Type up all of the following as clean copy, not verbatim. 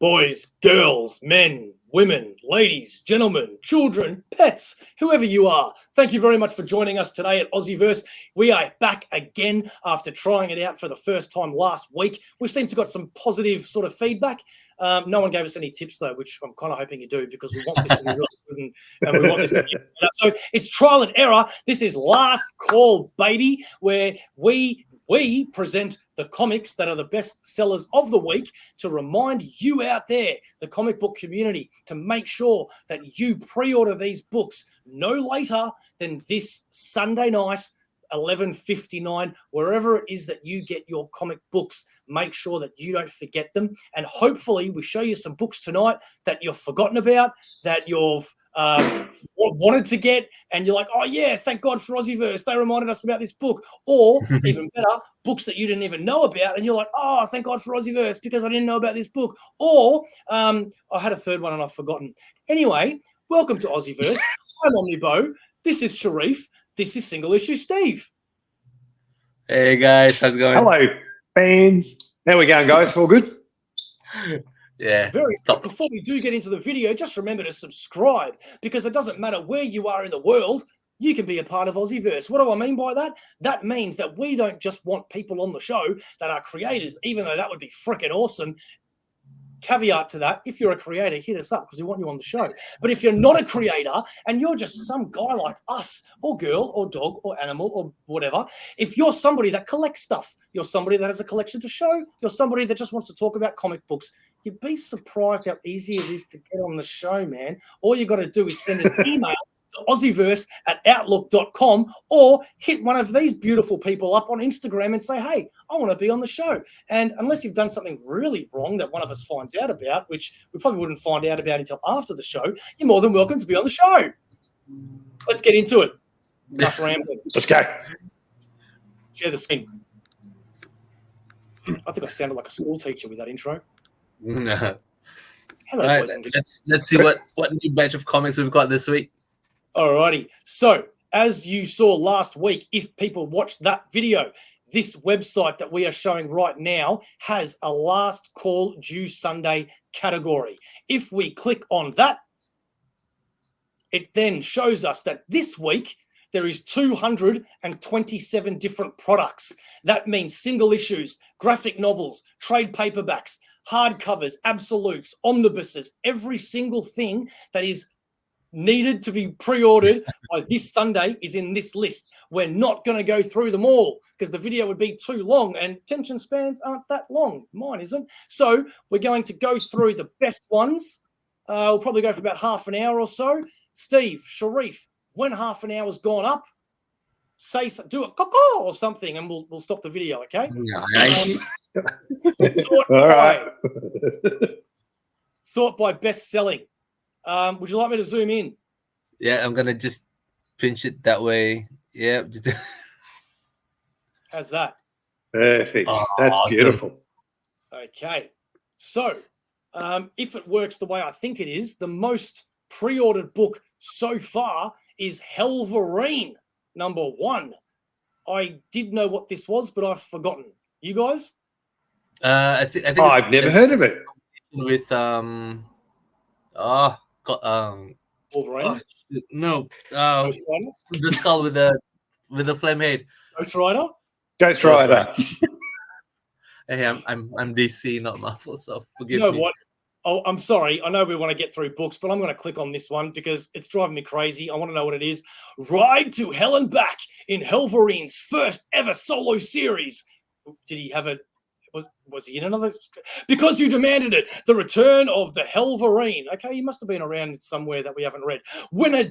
Boys, girls, men, women, ladies, gentlemen, children, pets, whoever you are, thank you very much for joining us today at Aussieverse. We are back again after trying it out for the first time last week. We seem to got some positive sort of feedback. No one gave us any tips, though, which I'm kind of hoping you do, because we want this to be really good and we want this to be better. So it's trial and error. This is last call, baby, where we present the comics that are the best sellers of the week to remind you out there, the comic book community, to make sure that you pre-order these books no later than this Sunday night, 11:59, wherever it is that you get your comic books. Make sure that you don't forget them. And hopefully we show you some books tonight that you've forgotten about, that you've wanted to get, and you're like, oh yeah, thank God for Aussieverse, they reminded us about this book. Or even better, books that you didn't even know about, and you're like, oh, thank God for Aussieverse, because I didn't know about this book. Or I had a third one and I've forgotten. Anyway, welcome to Aussieverse. I'm OmniBeau. This is Sharif. This is SingleIssue Steve. Hey guys, how's it going? Hello, fans. How we going, guys? All good? Yeah. Very top. Before we do get into the video, just remember to subscribe, because it doesn't matter where you are in the world, you can be a part of Aussieverse. What do I mean by that? That means that we don't just want people on the show that are creators, even though that would be freaking awesome. Caveat to that, if you're a creator, hit us up, because we want you on the show. But if you're not a creator and you're just some guy like us, or girl, or dog, or animal, or whatever, if you're somebody that collects stuff, you're somebody that has a collection to show, you're somebody that just wants to talk about comic books, you'd be surprised how easy it is to get on the show, man. All you got to do is send an email to aussieverse@outlook.com, or hit one of these beautiful people up on Instagram and say, hey, I want to be on the show. And unless you've done something really wrong that one of us finds out about, which we probably wouldn't find out about until after the show, you're more than welcome to be on the show. Let's get into it. Enough rambling. Let's go. Share the screen. I think I sounded like a school teacher with that intro. No. Hello, Right, boys and girls. let's see what new batch of comics we've got this week. Alrighty. So, as you saw last week, if people watched that video, this website that we are showing right now has a last call due Sunday category. If we click on that, it then shows us that this week there is 227 different products. That means single issues, graphic novels, trade paperbacks, hardcovers, absolutes, omnibuses, every single thing that is needed to be pre-ordered by this Sunday is in this list. We're not going to go through them all because the video would be too long, and attention spans aren't that long. Mine isn't. So we're going to go through the best ones. We'll probably go for about half an hour or so. Steve, Sharif, when half an hour's gone up, do a caw or something, and we'll stop the video, okay? Sort by best selling. Would you like me to zoom in? Yeah, I'm gonna just pinch it that way. Yeah. How's that? Perfect. Oh, that's awesome. beautiful. Okay. So, if it works the way I think it is, the most pre-ordered book so far is Helverine, #1. I did know what this was, but I've forgotten. You guys? I think I've never heard of it. With Wolverine? no, Ghost Rider? the skull with the flame head. Ghost Rider? Ghost Rider. Hey, I'm DC, not Marvel, so forgive You know me. what? Oh, I'm sorry. I know we want to get through books, but I'm going to click on this one because it's driving me crazy. I want to know what it is. Ride to Hell and Back in Helverine's first ever solo series. Did he have a... Was he in another? Because you demanded it. The return of the Helverine. Okay, he must have been around somewhere that we haven't read. When a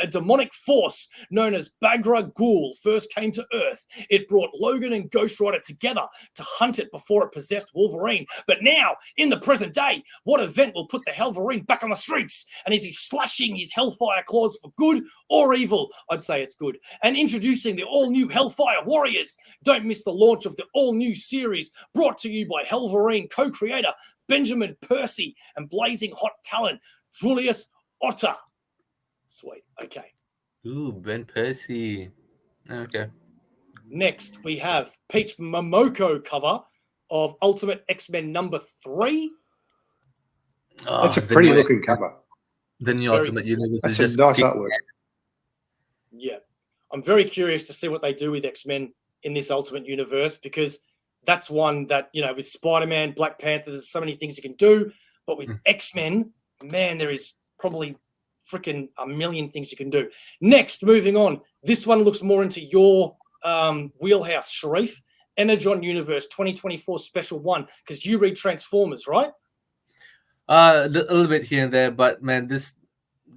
demonic force known as Bagra Ghul first came to Earth, it brought Logan and Ghost Rider together to hunt it before it possessed Wolverine. But now, in the present day, what event will put the Helverine back on the streets? And is he slashing his Hellfire claws for good or evil? I'd say it's good. And introducing the all-new Hellfire Warriors. Don't miss the launch of the all-new series, brought to you by Helverine co-creator Benjamin Percy and blazing hot talent Julius Otter. Sweet. Okay. Ooh, Ben Percy. Okay. Next, we have Peach Momoko cover of Ultimate X-Men #3. That's a the pretty new looking X-Men, cover. The new Very- Ultimate Universe That's is some just nice kick- artwork. Yeah, I'm very curious to see what they do with X-Men in this Ultimate Universe, because that's one that, with Spider-Man, Black Panther, there's so many things you can do. But with X-Men, man, there is probably freaking a million things you can do. Next, moving on. This one looks more into your wheelhouse, Sharif. Energon Universe 2024 Special 1, because you read Transformers, right? A little bit here and there, but man, this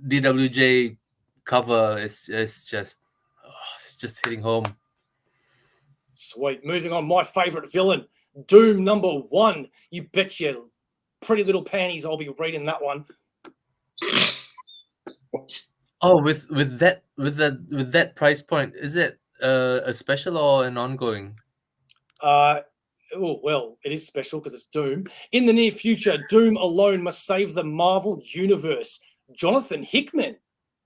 DWJ cover is just it's just hitting home. Sweet. Moving on, my favorite villain, Doom #1. You bet your pretty little panties I'll be reading that one. Oh, with that price point, is it a special or an ongoing? Well, it is special because it's Doom. In the near future, Doom alone must save the Marvel Universe. Jonathan Hickman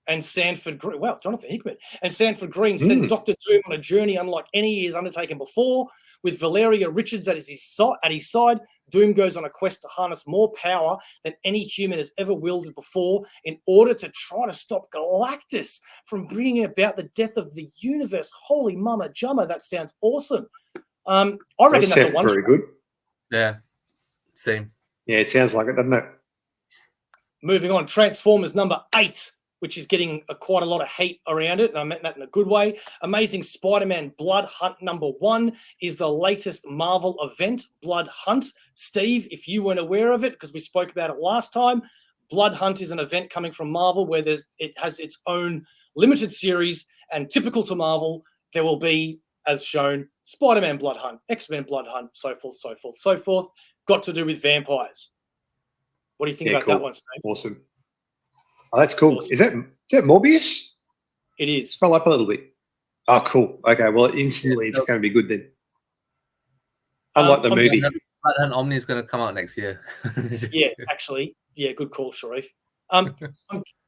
and Sanford Green. Wow, Jonathan Hickman and Sanford Green sent Dr. Doom on a journey unlike any he has undertaken before. With Valeria Richards at his side, Doom goes on a quest to harness more power than any human has ever wielded before in order to try to stop Galactus from bringing about the death of the universe. Holy mama jumma, that sounds awesome. I reckon that's a one. Very good. Yeah, same. Yeah, it sounds like it, doesn't it? Moving on, Transformers #8, which is getting quite a lot of hate around it, and I meant that in a good way. Amazing Spider-Man Blood Hunt #1 is the latest Marvel event, Blood Hunt. Steve, if you weren't aware of it, because we spoke about it last time, Blood Hunt is an event coming from Marvel where it has its own limited series, and typical to Marvel, there will be, as shown, Spider-Man Blood Hunt, X-Men Blood Hunt, so forth, so forth, so forth. Got to do with vampires. What do you think about that one, Steve? Awesome. Oh, that's cool. Awesome. Is that Morbius? It is. Scroll up a little bit. Oh, cool. Okay, well, instantly it's going to be good then. Unlike the movie. Blood Hunt Omni is going to come out next year. Yeah, actually. Yeah, good call, Sharif. I'm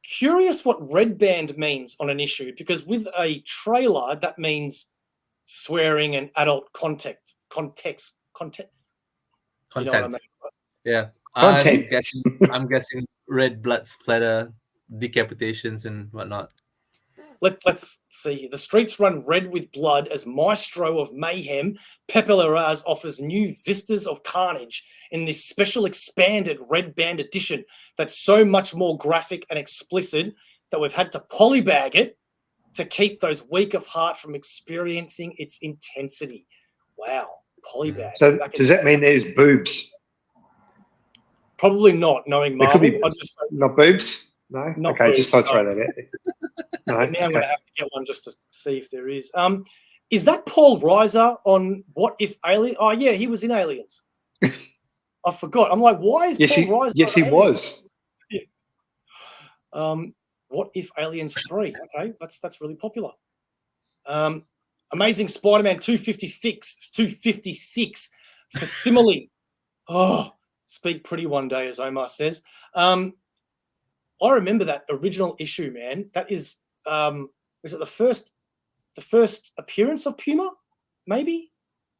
curious what red band means on an issue, because with a trailer, that means swearing and adult content. You know what I mean? Yeah. Content. I'm guessing red blood splatter, decapitations and whatnot. Let's see. The streets run red with blood as Maestro of Mayhem, Pepe Larraz offers new vistas of carnage in this special expanded red band edition that's so much more graphic and explicit that we've had to polybag it to keep those weak of heart from experiencing its intensity. Wow, polybag. So does that mean there's boobs? Probably not, knowing There Marvel. could be I'd just say not boobs? No? Not okay, boobs, just thought I'd throw no. that out there. No, now I'm going okay. to have to get one just to see if there is. Is that Paul Reiser on What If Alien? Oh, yeah, he was in Aliens. I forgot. I'm like, why is Paul Reiser? Yes, he was. Yeah. What If Aliens 3? Okay, that's really popular. Amazing Spider-Man 256 facsimile. Oh, speak pretty one day, as Omar says. I remember that original issue, man. That is it the first appearance of Puma? Maybe.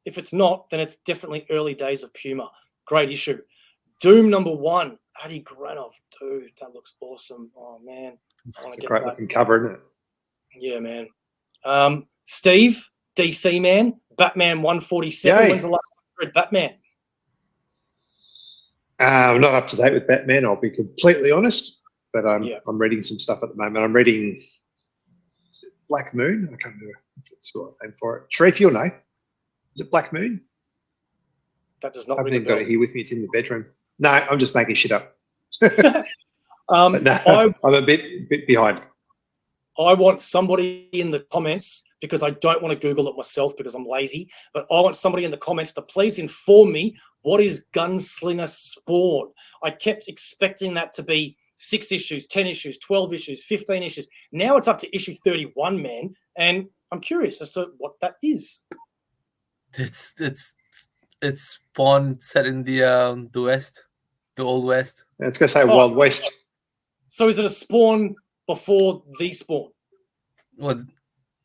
If it's not, then it's definitely early days of Puma. Great issue. Doom #1, Adi Granov, dude, that looks awesome. Oh man, I want to It's a get great that. looking cover, isn't it? Yeah, man. Steve, DC man, Batman 147. Yay. When's the last time you read Batman? I'm not up to date with Batman, I'll be completely honest. But I'm reading some stuff at the moment. I'm reading Black Moon. I can't remember if that's the right name for it. Sharif, you'll know. Is it Black Moon? That does not I haven't ring a even got bell. it here with me. It's in the bedroom. No, I'm just making shit up. But no, I'm a bit behind. I want somebody in the comments, because I don't want to Google it myself because I'm lazy, but I want somebody in the comments to please inform me, what is Gunslinger Spawn? I kept expecting that to be 6 issues, 10 issues, 12 issues, 15 issues. Now it's up to issue 31, man. And I'm curious as to what that is. It's Spawn set in the West, the Old West. It's going to say Wild West. So is it a Spawn before the Spawn? Well,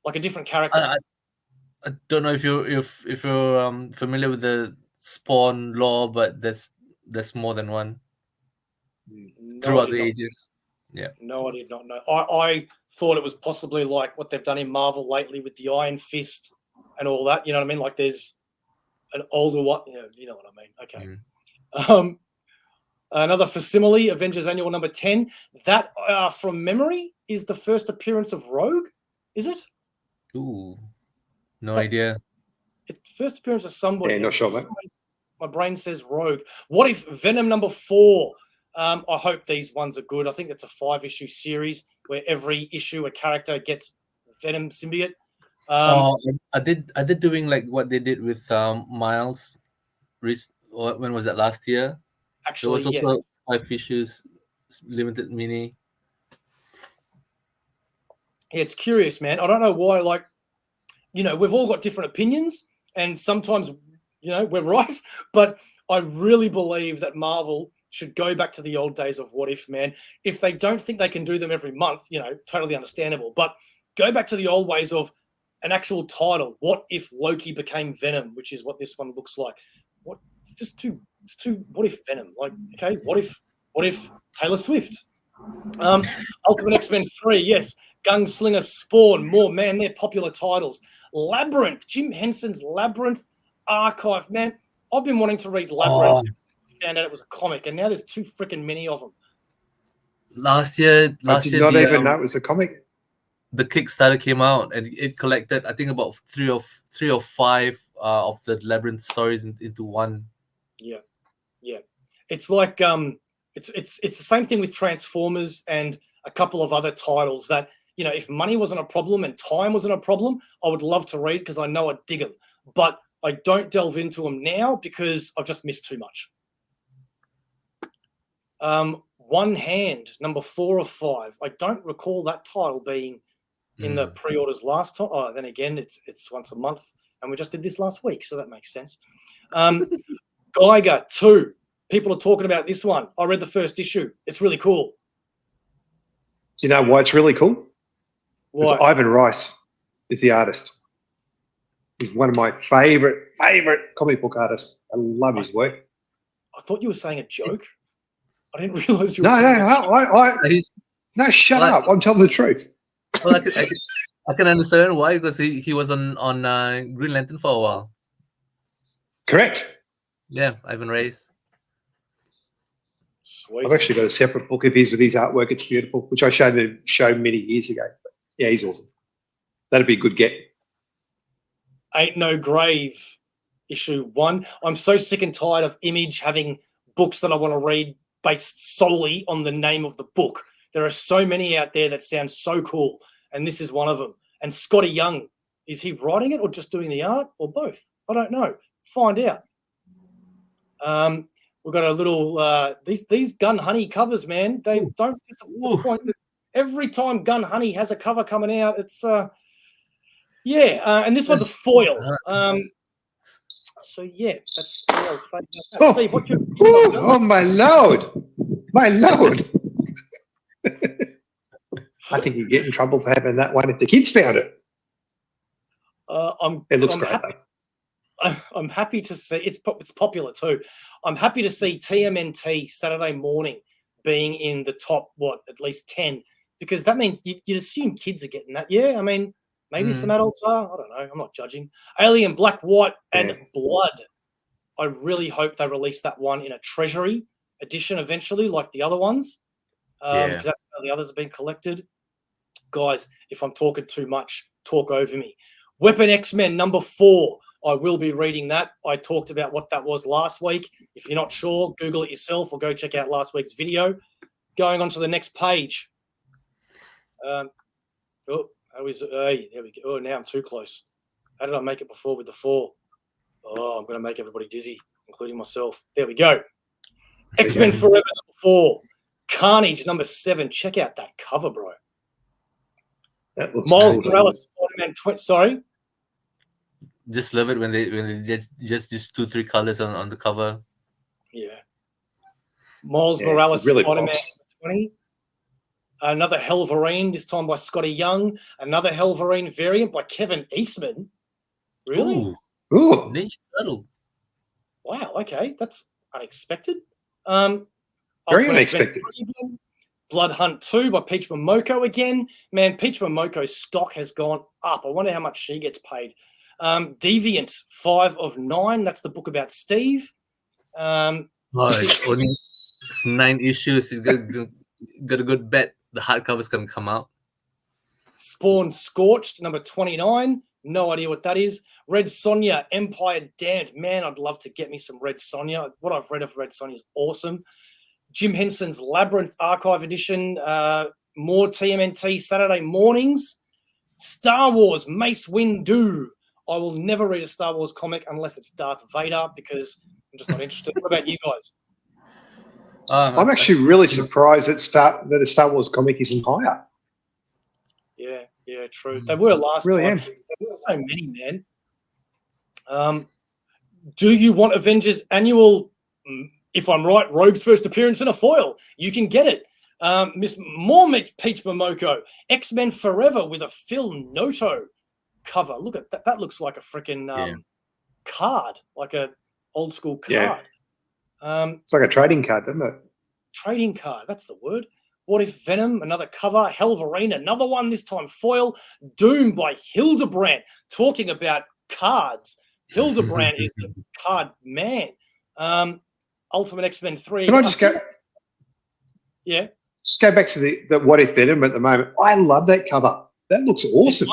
like a different character? I don't know if you're familiar with the Spawn lore, but there's more than one. No, throughout I the did not. ages. Yeah. No, I did not know. I thought it was possibly like what they've done in Marvel lately with the Iron Fist and all that. You know what I mean? Like there's an older one. You know what I mean? Okay. Mm. Another facsimile, Avengers Annual number 10. That, from memory, is the first appearance of Rogue. Is it? Ooh, no But idea. it's first appearance of somebody. Yeah, not sure, mate. My brain says Rogue. What if Venom number 4? I hope these ones are good. I think it's a 5-issue series where every issue a character gets Venom symbiote. Are they doing like what they did with Miles? When was that, last year? There was Actually, also yes. 5 issues limited mini. Yeah, it's curious, man. I don't know why. Like, we've all got different opinions, and sometimes, we're right. But I really believe that Marvel should go back to the old days of What If, man. If they don't think they can do them every month, totally understandable. But go back to the old ways of an actual title. What if Loki became Venom, which is what this one looks like? It's just too. What if Venom? Like, okay, what if Taylor Swift? Ultimate X-Men 3, yes. Gunslinger, Spawn, more, man, they're popular titles. Labyrinth, Jim Henson's Labyrinth Archive, man. I've been wanting to read Labyrinth. Found out it was a comic, and now there's too freaking many of them. Last year, I did not even know it was a comic. The Kickstarter came out, and it collected, I think, about three or five of the Labyrinth stories into one. Yeah. It's like it's the same thing with Transformers and a couple of other titles that, if money wasn't a problem and time wasn't a problem, I would love to read because I know I'd dig them. But I don't delve into them now because I've just missed too much. One Hand, number 4 of 5. I don't recall that title being in the pre-orders last time. Oh, then again, it's once a month, and we just did this last week, so that makes sense. Geiger 2. People are talking about this one. I read the first issue. It's really cool. Do you know why it's really cool? Because Ivan Rice is the artist. He's one of my favorite comic book artists. I love his work. I thought you were saying a joke. I didn't realize you were. No, shut up. I'm telling the truth. Well, I can understand why, because he was on Green Lantern for a while. Correct. Yeah, Ivan Rice. Sweet. I've actually got a separate book of his with his artwork. It's beautiful, which I showed him many years ago. But yeah, he's awesome. That'd be a good get. Ain't No Grave, issue 1. I'm so sick and tired of Image having books that I want to read based solely on the name of the book. There are so many out there that sound so cool, and this is one of them. And Scotty Young, is he writing it or just doing the art, or both? I don't know. Find out. We've got a little these Gun Honey covers, man. They don't disappoint. Every time Gun Honey has a cover coming out, it's and this one's a foil. So yeah, that's Steve. What's your my lord, my lord. I think you get in trouble for having that one if the kids found it. It looks great. I'm happy to see it's popular too. I'm happy to see TMNT Saturday Morning being in the top at least 10, because that means you'd assume kids are getting that. Yeah, I mean maybe some adults are. I don't know. I'm not judging. Alien, Black, White, and Blood. I really hope they release that one in a Treasury edition eventually, like the other ones. Because that's how the others have been collected. Guys, if I'm talking too much, talk over me. Weapon X-Men number 4. I will be reading that. I talked about what that was last week. If you're not sure, Google it yourself or go check out last week's video. Going on to the next page. There we go. Oh, now I'm too close. How did I make it before with the 4? Oh, I'm going to make everybody dizzy, including myself. There we go. X-Men Forever number 4. Carnage number 7. Check out that cover, bro. That looks Miles Morales, Spider-Man. Sorry. Just love it when they just 2-3 colors on the cover. Yeah. Miles Morales, really Spider-Man 20. Another Helverine, this time by Scotty Young. Another Helverine variant by Kevin Eastman. Really? Ooh. Ninja Turtle. Wow, okay. That's unexpected. Very Ultimate X-Men unexpected. 3 again. Blood Hunt 2 by Peach Momoko again. Man, Peach Momoko's stock has gone up. I wonder how much she gets paid. Deviant 5 of 9. That's the book about Steve. It's 9 issues. You got a good bet the hardcover's going to come out. Spawn Scorched, number 29. No idea what that is. Red Sonja, Empire Damned. Man, I'd love to get me some Red Sonja. What I've read of Red Sonja is awesome. Jim Henson's Labyrinth Archive Edition. More TMNT Saturday mornings. Star Wars Mace Windu. I will never read a Star Wars comic unless it's Darth Vader because I'm just not interested. What about you guys? I'm actually really surprised that a Star Wars comic isn't higher. Yeah, true. They were last really time. Am. There were so many, man. Do you want Avengers Annual? If I'm right, Rogue's first appearance in a foil. You can get it. Miss Peach Momoko. X-Men Forever with a Phil Noto cover. Look at that. That looks like a freaking card, like a old school card. Yeah. It's like a trading card, doesn't it? Trading card. That's the word. What If Venom, another cover. Helverine, another one, this time foil. Doom by Hildebrand. Talking about cards. Hildebrand is the card man. Ultimate X-Men 3. Can I just go? Yeah. Just go back to the What If Venom at the moment. I love that cover. That looks awesome.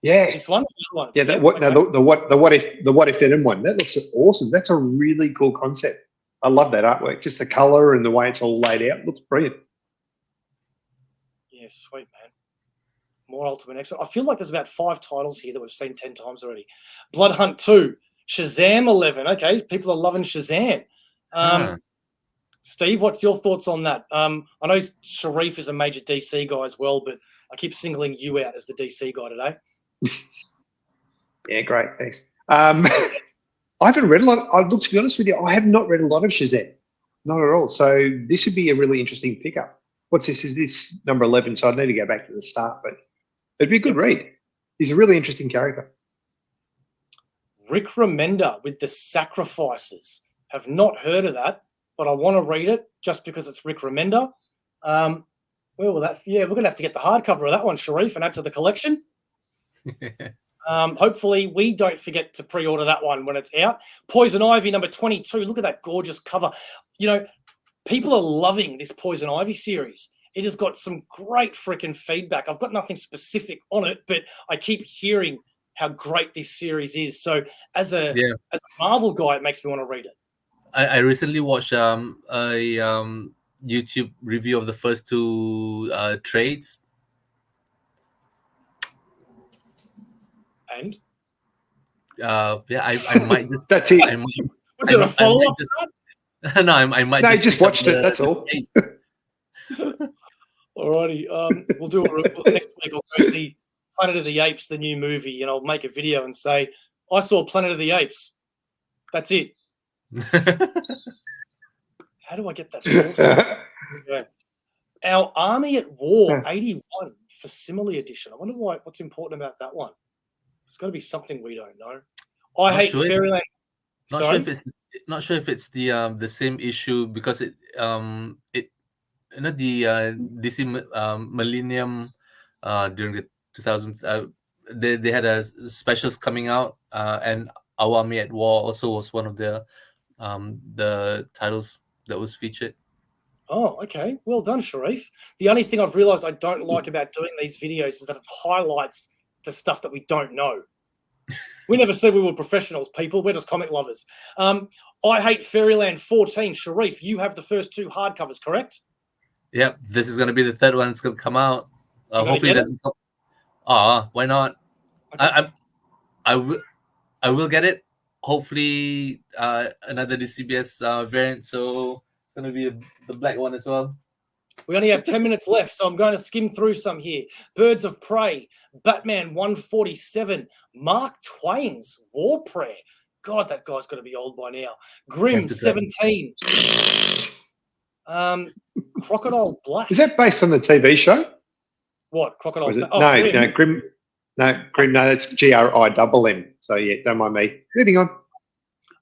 Yeah. This one? One. Yeah, the What If Venom one. That looks awesome. That's a really cool concept. I love that artwork. Just the color and the way it's all laid out looks brilliant. Yeah, sweet, man. More Ultimate X-Men. I feel like there's about 5 titles here that we've seen 10 times already. Blood Hunt 2. Shazam 11. Okay, people are loving Shazam. Steve, what's your thoughts on that? I know Sharif is a major DC guy as well, but I keep singling you out as the DC guy today. Yeah, great. Thanks. I haven't read a lot. Look, to be honest with you, I have not read a lot of Shazam. Not at all. So this would be a really interesting pickup. What's this? Is this number 11? So I'd need to go back to the start, but it'd be a good read. He's a really interesting character. Rick Remender with The Sacrifices. Have not heard of that, but I want to read it just because it's Rick Remender. Where will that? Yeah, we're going to have to get the hardcover of that one, Sharif, and add to the collection. Hopefully we don't forget to pre-order that one when it's out. Poison Ivy number 22. Look at that gorgeous cover. You know, people are loving this Poison Ivy series. It has got some great freaking feedback. I've got nothing specific on it, but I keep hearing how great this series is. So as a Marvel guy, it makes me want to read it. I recently watched a YouTube review of the first 2 trades. And I might just. That's it. Was there a follow-up to that? No, I might. No, just watched it. That's all. Alrighty. We'll do a next week. I'll go see Planet of the Apes, the new movie, and I'll make a video and say I saw Planet of the Apes. That's it. How do I get that source? Okay. Our Army at War 81 facsimile edition. I wonder what's important about that one. It's got to be something we don't know. I hate Fairyland. Not sure if it's the same issue because the DC Millennium during the 2000s they had a specials coming out and Our Army at War also was one of the titles that was featured. Oh, okay. Well done, Sharif. The only thing I've realized I don't like about doing these videos is that it highlights the stuff that we don't know. We never said we were professionals, people. We're just comic lovers. I Hate Fairyland 14. Sharif, you have the first 2 hardcovers, correct? Yep. This is going to be the 3rd one that's going to come out. Hopefully it doesn't come. Why not? Okay. I will get it. Hopefully another DCBS variant. So it's going to be the black one as well. We only have 10 minutes left, so I'm going to skim through some here. Birds of Prey, Batman 147, Mark Twain's War Prayer. God, that guy's got to be old by now. Grimm 17. Crocodile Black. Is that based on the TV show? What? Crocodile Black? No, Grimm. No, that's GRIMM. So, yeah, don't mind me. Moving on.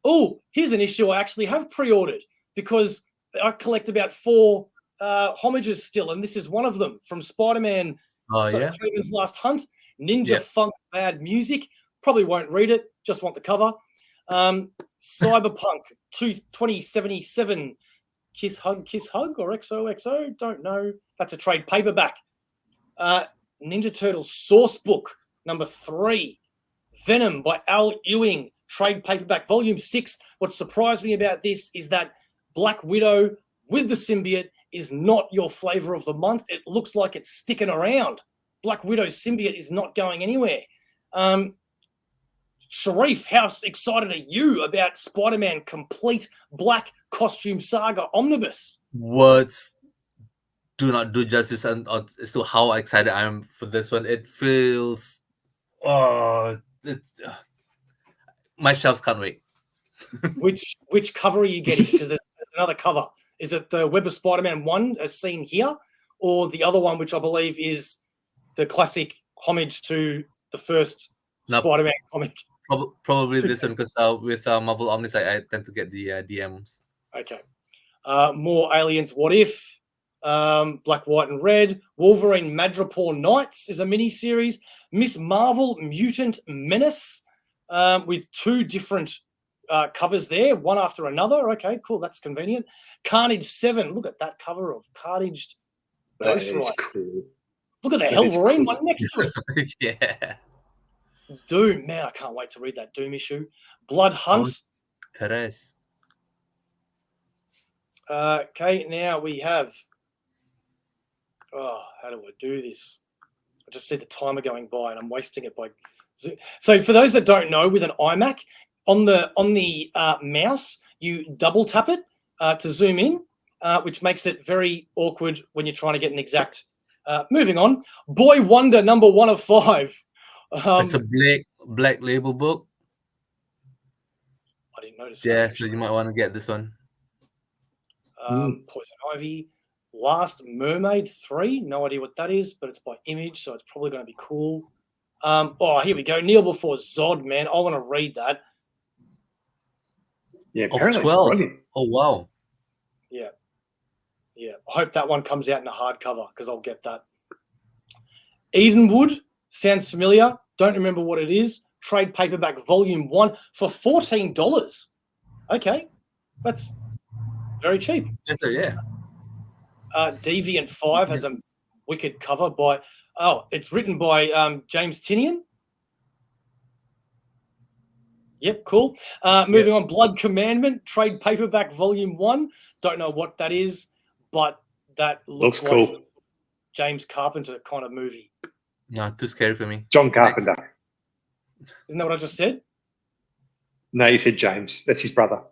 Oh, here's an issue I actually have pre-ordered because I collect about 4 homages still, and this is one of them from Spider-Man. Craven's Last Hunt. Ninja Funk Bad Music. Probably won't read it. Just want the cover. Cyberpunk 2077. Kiss Hug or XOXO. Don't know. That's a trade paperback. Ninja Turtles Source Book number 3. Venom by Al Ewing. Trade paperback volume 6. What surprised me about this is that Black Widow with the symbiote is not your flavor of the month. It looks like it's sticking around. Black Widow's symbiote is not going anywhere. Sharif, how excited are you about Spider-Man Complete Black Costume Saga Omnibus? Words do not do justice as to how excited I am for this one. It feels... my shelves can't wait. Which cover are you getting? Because there's another cover. Is it the Web of Spider-Man 1 as seen here, or the other one, which I believe is the classic homage to the first Spider-Man comic? Probably this one, because with Marvel Omnis, I tend to get the DMs. Okay. More Aliens What If, Black, White, and Red. Wolverine Madripoor Knights is a mini-series. Miss Marvel Mutant Menace with 2 different covers there, one after another. Okay, cool. That's convenient. Carnage 7. Look at that cover of Carnage. That is cool. Look at the Wolverine one next to it. Yeah. Doom. Man, I can't wait to read that Doom issue. Blood Hunt. Perez. Okay, now we have... how do I do this? I just see the timer going by and I'm wasting it by... So for those that don't know, with an iMac, on the mouse, you double tap it to zoom in, which makes it very awkward when you're trying to get an exact... moving on. Boy Wonder, number 1 of 5. It's a black label book. I didn't notice. Yeah, so you might want to get this one. Poison Ivy. Last Mermaid 3. No idea what that is, but it's by Image, so it's probably going to be cool. Here we go. Kneel Before Zod, man. I want to read that. Yeah, of 12. Oh, wow. Yeah. I hope that one comes out in a hardcover because I'll get that. Edenwood. Sounds familiar. Don't remember what it is. Trade paperback volume 1 for $14. Okay. That's very cheap. Yes, sir, yeah. Deviant 5 has a wicked cover by... it's written by James Tynion. Yep, cool. Moving on, Blood Commandment, trade paperback volume 1. Don't know what that is, but that looks like cool. Some James Carpenter kind of movie. No, too scary for me. John Carpenter. Isn't that what I just said? No, you said James. That's his brother.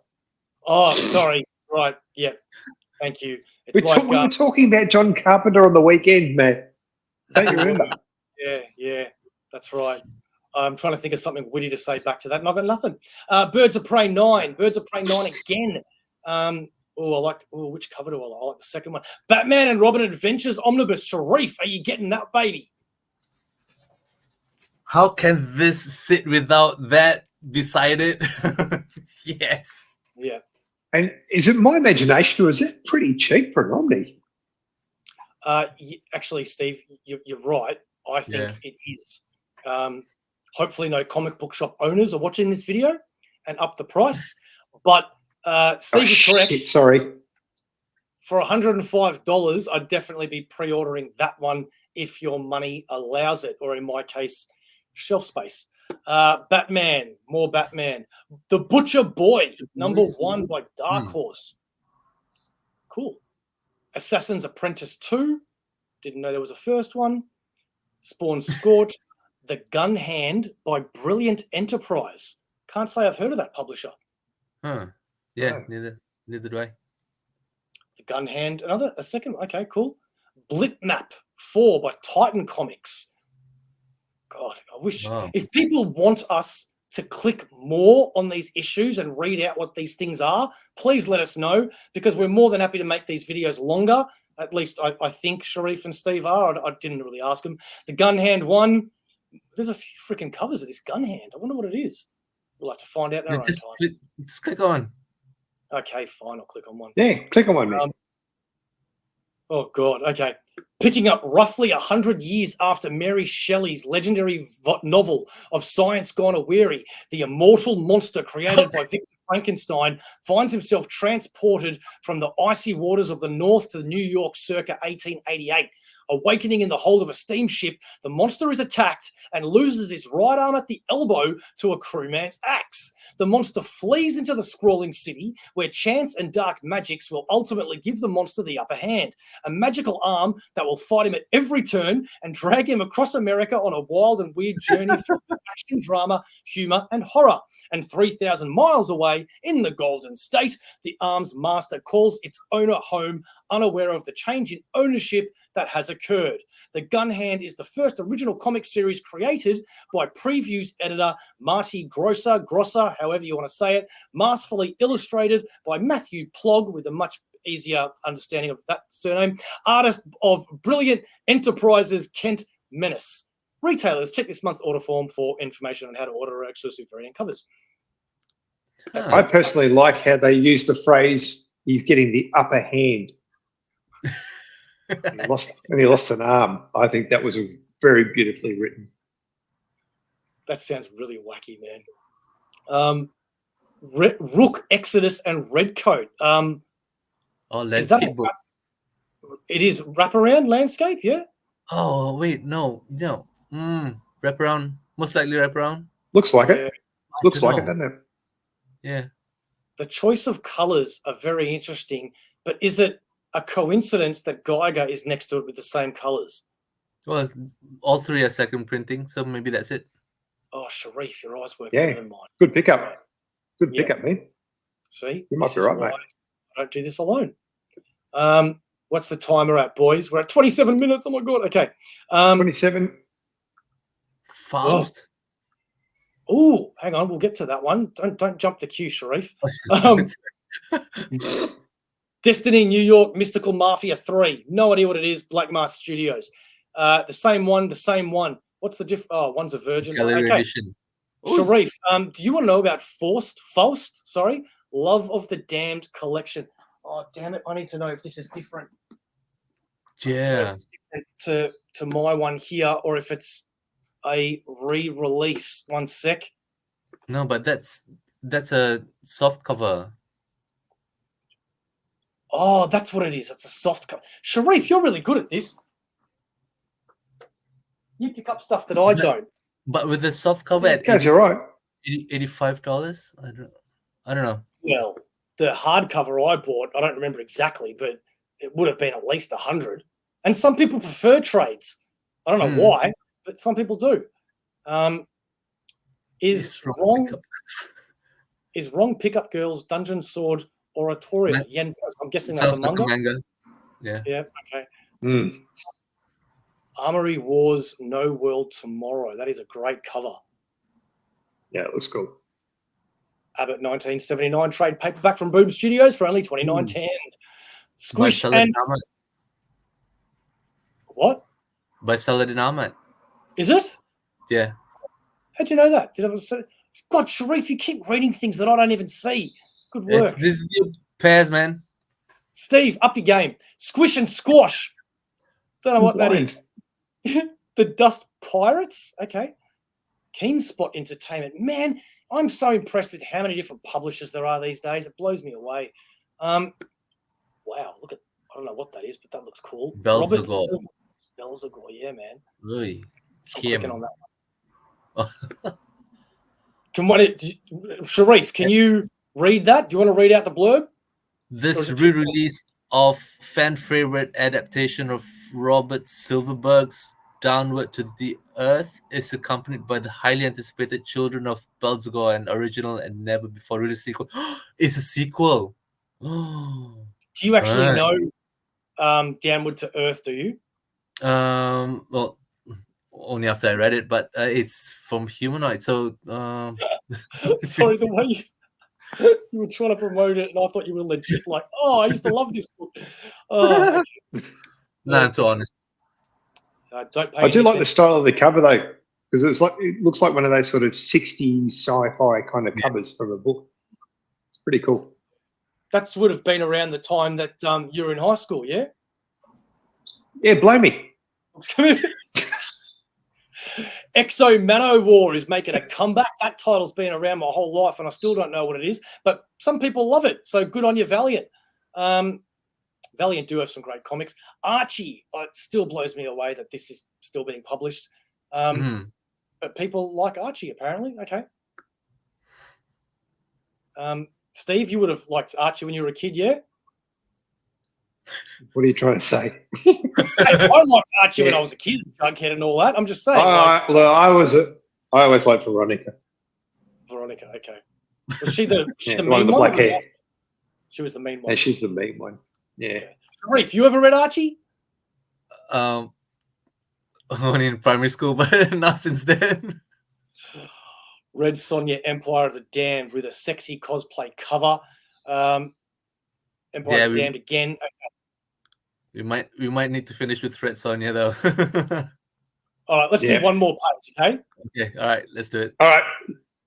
Oh, sorry. Right. Yeah. Thank you. We were talking about John Carpenter on the weekend, Matt. Don't you remember? Yeah. That's right. I'm trying to think of something witty to say back to that, and I've got nothing. Birds of Prey 9. Birds of Prey 9 again. Which cover do I like? I like the second one. Batman and Robin Adventures Omnibus. Sharif, are you getting that, baby? How can this sit without that beside it? Yes. Yeah. And is it my imagination, or is it pretty cheap for an Omni? Actually, Steve, you're right. I think it is. Hopefully no comic book shop owners are watching this video and up the price. But Steve is correct. Shit, sorry. For $105, I'd definitely be pre-ordering that one if your money allows it, or in my case, shelf space. Batman, more Batman. The Butcher Boy, number 1 by Dark Horse. Cool. Assassin's Apprentice 2. Didn't know there was a first one. Spawn Scorched. The Gun Hand by Brilliant Enterprise. Can't say I've heard of that publisher. Huh. Yeah, neither do I. The Gun Hand. A second. Okay, cool. Blip Map 4 by Titan Comics. God, I wish if people want us to click more on these issues and read out what these things are, please let us know, because we're more than happy to make these videos longer. At least I think Sharif and Steve are. I didn't really ask them. The Gun Hand 1. There's a few freaking covers of this Gun Hand. I wonder what it is. We'll have to find out in our own time. Just click on. Okay, fine. I'll click on one. Yeah, click on one, man. Oh, God. Okay. Picking up roughly 100 years after Mary Shelley's legendary novel of Science Gone A-Weary, the immortal monster created by Victor Frankenstein finds himself transported from the icy waters of the North to New York circa 1888. Awakening in the hold of a steamship, the monster is attacked and loses his right arm at the elbow to a crewman's axe. The monster flees into the sprawling city, where chance and dark magics will ultimately give the monster the upper hand. A magical arm that will fight him at every turn and drag him across America on a wild and weird journey through action, drama, humor, and horror. And 3,000 miles away, in the Golden State, the arm's master calls its owner home, unaware of the change in ownership that has occurred. The Gun Hand is the first original comic series created by Previews editor Marty Grosser, however you want to say it, masterfully illustrated by Matthew Plog, with a much easier understanding of that surname, artist of Brilliant Enterprises, Kent Menace. Retailers, check this month's order form for information on how to order our exclusive variant covers. I personally like how they use the phrase, he's getting the upper hand. He lost an arm. I think that was very beautifully written. That sounds really wacky, man. Rook, Exodus, and Redcoat. Landscape book. It is wraparound landscape, yeah? Oh, wait, no. Wraparound. Most likely wraparound. Looks like it. Looks like it, doesn't it? Yeah. The choice of colours are very interesting, but is it a coincidence that Geiger is next to it with the same colours? Well, all three are second printing, so maybe that's it. Oh, Sharif, your eyes work better than mine. Good pickup. Good pickup, man. See? You might be right, mate. I don't do this alone. What's the timer at, boys? We're at 27 minutes. Oh, my God. Okay. 27. Fast. Oh, hang on. We'll get to that one. Don't jump the queue, Sharif. Destiny, New York, Mystical Mafia 3. No idea what it is. Black Mask Studios. The same one. What's the difference? Oh, one's a virgin. Gallery edition. Sharif, do you want to know about Faust, Love of the Damned collection? Oh, damn it. I need to know if this is different. Yeah. If it's different to my one here, or if it's a re-release. One sec. No, but that's a soft cover. Oh, that's what it is. It's a soft cover. Sharif, you're really good at this. You pick up stuff that I don't. But with the soft cover at you're right. $85. I don't know. Well, the hardcover I bought, I don't remember exactly, but it would have been at least 100. And some people prefer trades. I don't know why, but some people do. Is Wrong Pickup Girls Dungeon Sword Oratorio? I'm guessing that's a manga. Yeah. Yeah. Okay. Armory Wars No World Tomorrow. That is a great cover. Yeah, it looks cool. Abbott 1979 trade paperback from Boom Studios for only $29.10. Squish and what? By Saladin Ahmed. Is it? Yeah. How'd you know that? God, Sharif, you keep reading things that I don't even see. Good work. This is your pairs, man. Steve, up your game. Squish and Squash. Don't know what that is. The Dust Pirates? Okay. Keen Spot Entertainment. Man, I'm so impressed with how many different publishers there are these days. It blows me away. Wow, look at, I don't know what that is, but that looks cool. Belzegor, yeah, man. Really? I'm clicking on that one. Sharif, can you read that? Do you want to read out the blurb? This re-release of fan favorite adaptation of Robert Silverberg's Downward to the Earth is accompanied by the highly anticipated Children of Belzegor, an original and never before released sequel. It's a sequel. Do you actually know Downward to Earth, do you? Well, only after I read it, but it's from Humanoid, so sorry, the way you were trying to promote it, and I thought you were legit like, oh, I used to love this book. Oh, okay. No, I'm too honest. I do like the style of the cover though, because it looks like one of those sort of 60s sci-fi kind of covers from a book. It's pretty cool. that would have been around the time that you were in high school, yeah? Yeah, blow me. Exo Mano War is making a comeback. That title's been around my whole life, and I still don't know what it is. But some people love it, so good on you, Valiant. Valiant do have some great comics. Archie, it still blows me away that this is still being published. But people like Archie, apparently. Okay. Steve, you would have liked Archie when you were a kid, yeah? What are you trying to say? I liked Archie when I was a kid, Jughead and all that. I'm just saying. I always liked Veronica. Veronica, okay. Was she the one mean with the one? black hair. She was the mean one. Yeah, she's the mean one. Yeah. Okay. Sharif, you ever read Archie? Only in primary school, but not since then. Red Sonja, Empire of the Damned, with a sexy cosplay cover. Empire of the Damned again. Okay. We might need to finish with Red Sonja though. All right, let's do one more page, okay? Okay, all right, let's do it. All right,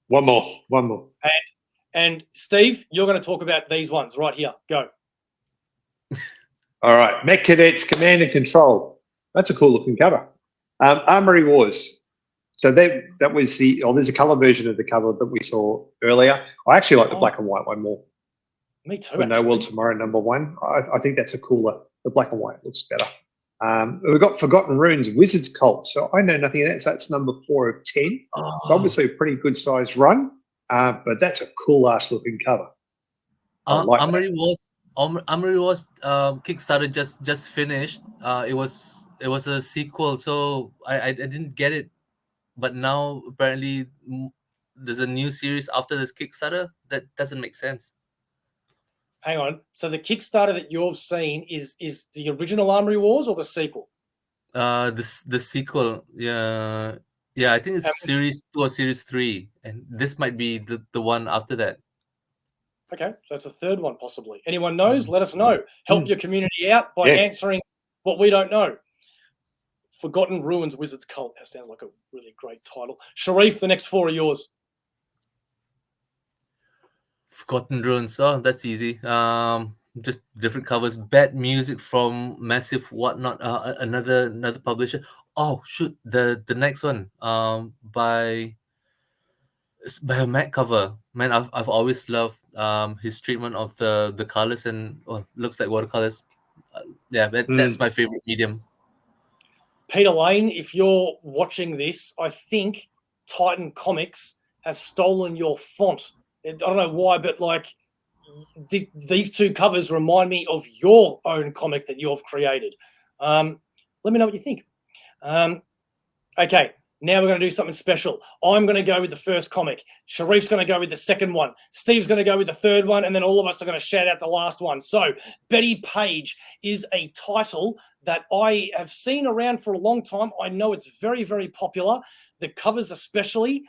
one more. And Steve, you're going to talk about these ones right here. Go. All right, Mech Cadets Command and Control. That's a cool looking cover. Armory Wars. So that was there's a color version of the cover that we saw earlier. I actually like the black and white one more. Me too. For No World Tomorrow #1. I think that's a cooler. The black and white looks better. We've got Forgotten Runes, Wizard's Cult. So I know nothing of that. So that's number 4 of 10. It's obviously a pretty good sized run, but that's a cool ass looking cover. Armory Wars Kickstarter just finished. It was a sequel, so I didn't get it. But now apparently there's a new series after this Kickstarter. That doesn't make sense. Hang on. So the Kickstarter that you've seen is the original Armory Wars or the sequel? The sequel. Yeah. I think it's series 2 or series 3, and this might be the one after that. Okay, so it's a third one possibly. Anyone knows? Let us know. Help your community out by answering what we don't know. Forgotten Ruins, Wizard's Cult. That sounds like a really great title. Sharif, the next 4 are yours. Forgotten Ruins. Oh, that's easy. Just different covers. Bad music from Massive Whatnot. Another publisher. Oh shoot, the next one. By a Mac cover. Man, I've always loved his treatment of the colors and looks like watercolors. That's my favorite medium. Peter Lane, if you're watching this, I think Titan Comics have stolen your font. I don't know why, but like these 2 covers remind me of your own comic that you've created. Let me know what you think. Okay, now we're going to do something special. I'm going to go with the first comic. Sharif's going to go with the second one. Steve's going to go with the third one, and then all of us are going to shout out the last one. So Betty Page is a title that I have seen around for a long time. I know it's very, very popular, the covers especially,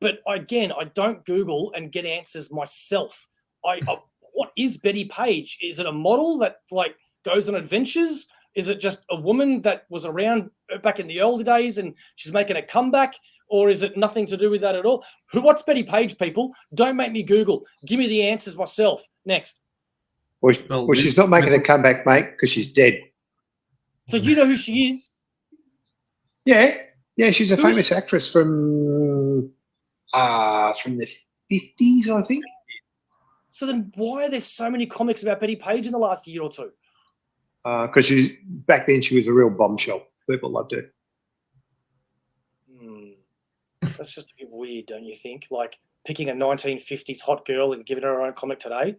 but again, I don't Google and get answers myself. What is Betty Page? Is it a model that like goes on adventures? Is it just a woman that was around back in the old days and she's making a comeback? Or is it nothing to do with that at all? What's Betty Page, people? Don't make me Google. Give me the answers myself. Next. Well, she's not making a comeback, mate, because she's dead. So you know who she is? Yeah, she's a famous actress from the 50s, I think. So then why are there so many comics about Betty Page in the last year or two? Because back then she was a real bombshell. People loved her. That's just a bit weird, don't you think? Like picking a 1950s hot girl and giving her her own comic today?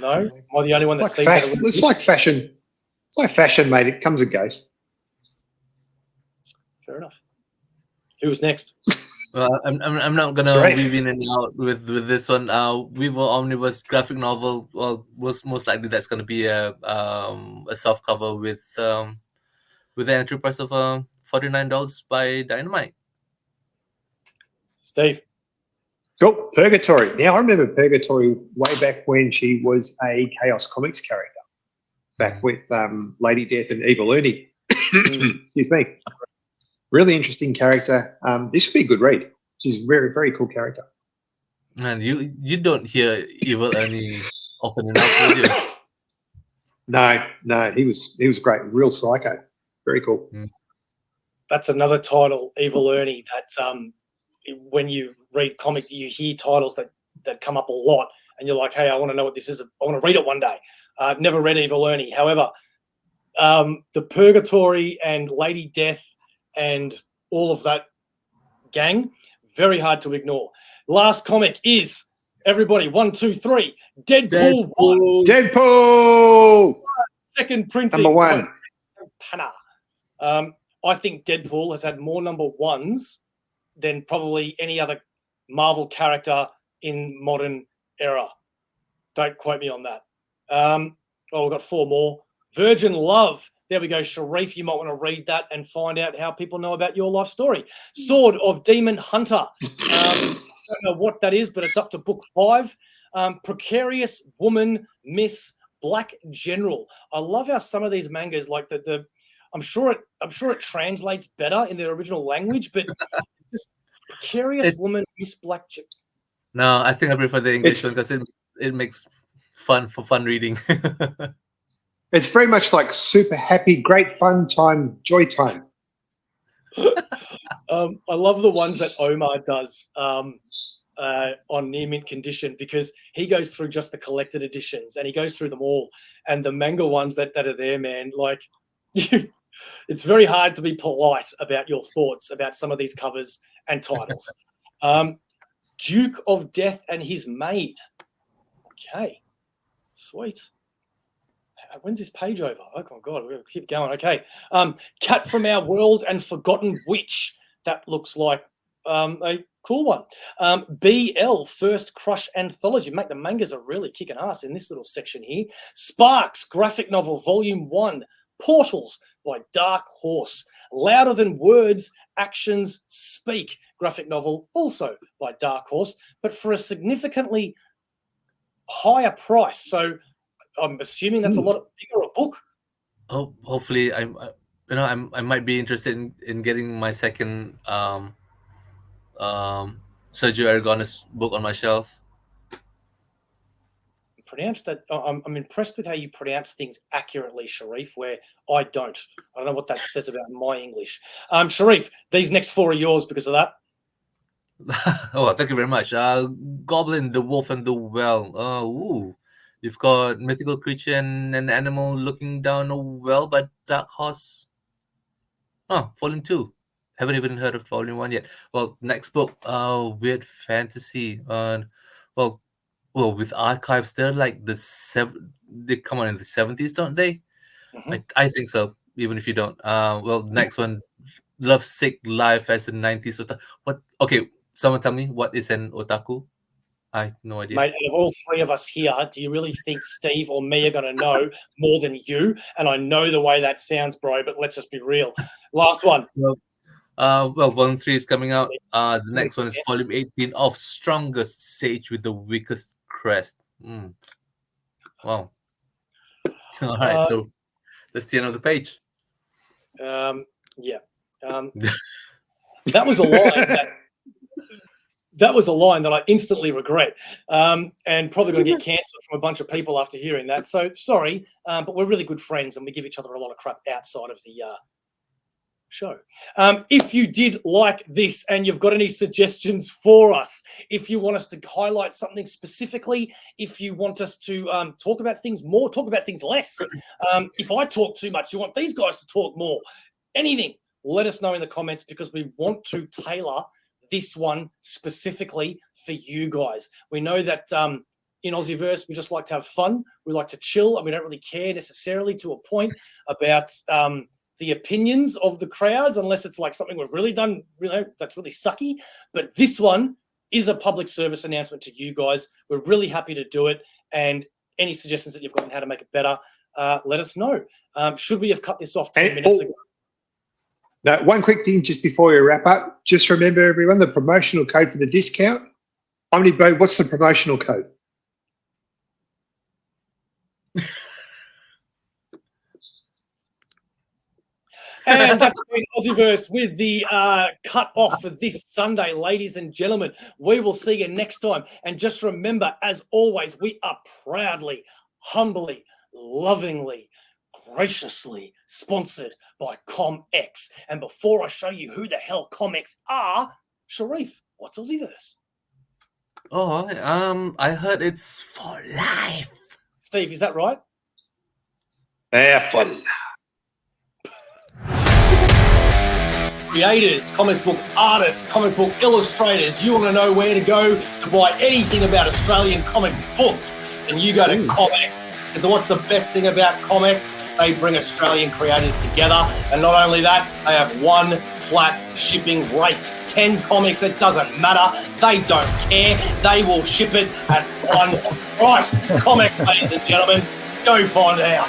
No? Am I the only one that sees that? It's like fashion. It's like fashion, mate. It comes and goes. Fair enough. Who's next? Well, I'm not gonna weave in and out with this one. Vivo Omnibus graphic novel. Well, most likely that's gonna be a soft cover with the entry price of $49 by Dynamite. Steve. Cool. Purgatory. Now I remember Purgatory way back when she was a Chaos Comics character, back with Lady Death and Evil Looney. Excuse me. Really interesting character. This would be a good read. She's a very, very cool character. And you don't hear Evil Ernie often enough, do you? No, he was great, real psycho, very cool. That's another title, Evil Ernie. That's when you read comic, you hear titles that come up a lot, and you're like, hey, I want to know what this is. I want to read it one day. Never read Evil Ernie. However, the Purgatory and Lady Death and all of that gang, very hard to ignore. Last comic is, everybody, 1, 2, 3, Deadpool 1. Deadpool! Second printing. Number 1. I think Deadpool has had more number 1s than probably any other Marvel character in modern era. Don't quote me on that. We've got 4 more. Virgin Love. There we go, Sharif. You might want to read that and find out how people know about your life story. Sword of Demon Hunter. I don't know what that is, but it's up to book 5. Precarious Woman, Miss Black General. I love how some of these mangas, like I'm sure it translates better in their original language, but just Precarious Woman, Miss Black General. No, I think I prefer the English one because it makes fun reading. It's very much like super happy, great fun time, joy time. I love the ones that Omar does on Near Mint Condition, because he goes through just the collected editions and he goes through them all. And the manga ones that are there, man, like it's very hard to be polite about your thoughts about some of these covers and titles. Duke of Death and His Maid. Okay, sweet. When's this page over? Oh, my God, we're going to keep going. Okay. Cat from Our World and Forgotten Witch. That looks like a cool one. BL, First Crush Anthology. Mate, the mangas are really kicking ass in this little section here. Sparks, graphic novel, volume 1. Portals by Dark Horse. Louder Than Words, Actions Speak. Graphic novel also by Dark Horse, but for a significantly higher price. So I'm assuming that's a lot bigger a book. Oh, hopefully, I might be interested in getting my second Sergio Aragonés book on my shelf. Pronounced that. I'm impressed with how you pronounce things accurately, Sharif, where I don't. I don't know what that says about my English. Sharif, these next 4 are yours because of that. Oh, thank you very much. Goblin, the Wolf, and the Well. Ooh. You've got mythical creature and an animal looking down a well by Dark Horse. Oh, volume 2. Haven't even heard of volume 1 yet. Well, next book, weird fantasy. Well, with archives, they're like they come out in the 70s, don't they? Mm-hmm. I think so, even if you don't. Well, next one, Lovesick Life as a 90s otaku. What? Okay, someone tell me, what is an otaku? I have no idea. Mate, of all 3 of us here, do you really think Steve or me are going to know more than you? And I know the way that sounds, bro, but let's just be real. Last one. Well, volume 3 is coming out. The next one is volume 18 of Strongest Sage with the Weakest Crest. Wow. All right, so that's the end of the page. Yeah. That was a line that was a line that I instantly regret, and probably going to get cancelled from a bunch of people after hearing that. So sorry, but we're really good friends and we give each other a lot of crap outside of the show. If you did like this and you've got any suggestions for us, if you want us to highlight something specifically, if you want us to talk about things more, talk about things less, if I talk too much, you want these guys to talk more, anything, let us know in the comments, because we want to tailor this one specifically for you guys. We know that in Aussieverse, we just like to have fun. We like to chill, and we don't really care necessarily to a point about the opinions of the crowds, unless it's like something we've really done, that's really sucky. But this one is a public service announcement to you guys. We're really happy to do it. And any suggestions that you've got on how to make it better, let us know. Should we have cut this off 10 minutes ago? No, one quick thing just before we wrap up. Just remember, everyone, the promotional code for the discount. OmniBeau, what's the promotional code? And that's been Aussieverse with the cut off for this Sunday, ladies and gentlemen. We will see you next time. And just remember, as always, we are proudly, humbly, lovingly, graciously sponsored by Comx. And before I show you who the hell Comx are, Sharif, what's Aussieverse? Oh, I heard it's for life. Steve, is that right? Yeah, fun. Creators, comic book artists, comic book illustrators, you want to know where to go to buy anything about Australian comics books, and you go to Comx. Because what's the best thing about Comx? They bring Australian creators together, and not only that, they have one flat shipping rate. 10 comics, it doesn't matter. They don't care. They will ship it at one price. Comx, ladies and gentlemen, go find out.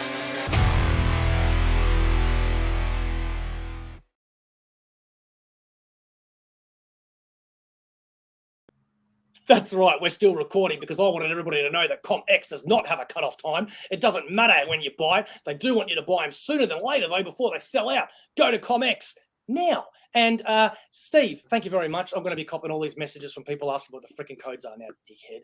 That's right, we're still recording because I wanted everybody to know that Comx does not have a cut-off time. It doesn't matter when you buy it. They do want you to buy them sooner than later, though, before they sell out. Go to Comx now. And Steve, thank you very much. I'm going to be copying all these messages from people asking what the freaking codes are now, dickhead.